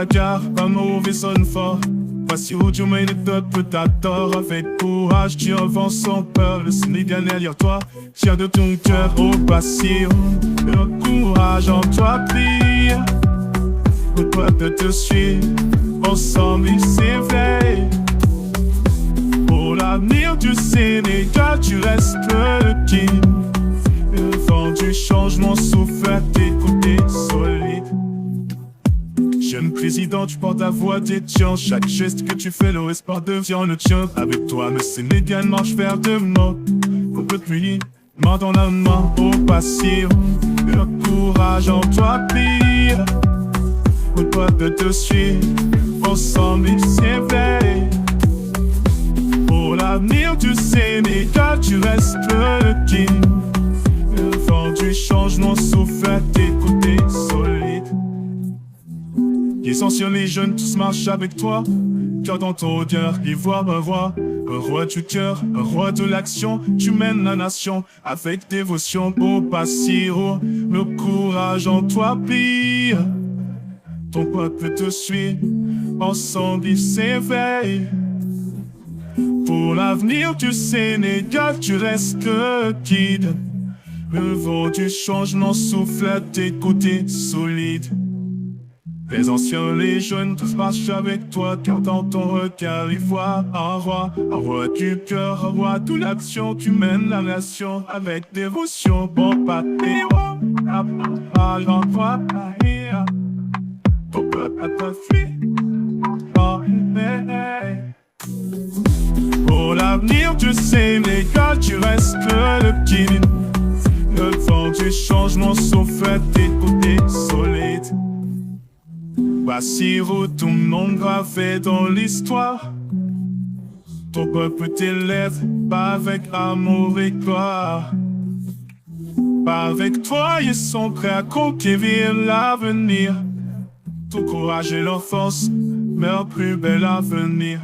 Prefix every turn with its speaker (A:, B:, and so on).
A: bagarre, un mauvais sonne fort. Voici où tu mets les peuples t'adorent. Avec courage, tu avances sans peur. Le Sénégal derrière toi, tiens de ton cœur au passé. Le courage en toi brille. Le peuple te suit, ensemble il s'éveille. Pour l'avenir du Sénégal, tu restes le king. Le vent du changement souffle à tes côtés solides. Jeune président, tu portes ta voix défiant. Chaque geste que tu fais, le espoir devient le tien. Avec toi, le Sénégal marche vers demain. Depuis, main dans la main au passé. Le courage en toi brille. Le peuple te suit, ensemble il s'éveille. Pour l'avenir du Sénégal, tu restes le king. Le vent du changement souffle à tes côtés solides. Essentiel, les jeunes tous marchent avec toi. Cœur dans ton cœur, ils voient un roi du cœur, un roi de l'action. Tu mènes la nation avec dévotion. Au passiro, le courage en toi brille. Ton peuple te suit, ensemble il s'éveille. Pour l'avenir du Sénégal, tu restes le guide. Le vent du changement souffle à tes côtés solides. Les anciens, les jeunes, tous marchent avec toi. Car dans ton regard, ils voient un roi du cœur, un roi de l'action. Tu mènes la nation avec dévotion. Bon patriote, en toi, ton peuple te suit. Pour l'avenir du Sénégal, tu restes le guide. Le vent du changement souffle à tes côtés solides. Voici où ton nom gravé dans l'histoire. Ton peuple t'élève, pas avec amour et gloire. Pas avec toi, ils sont prêts à conquérir l'avenir. Ton courage et leur force, leur plus bel avenir.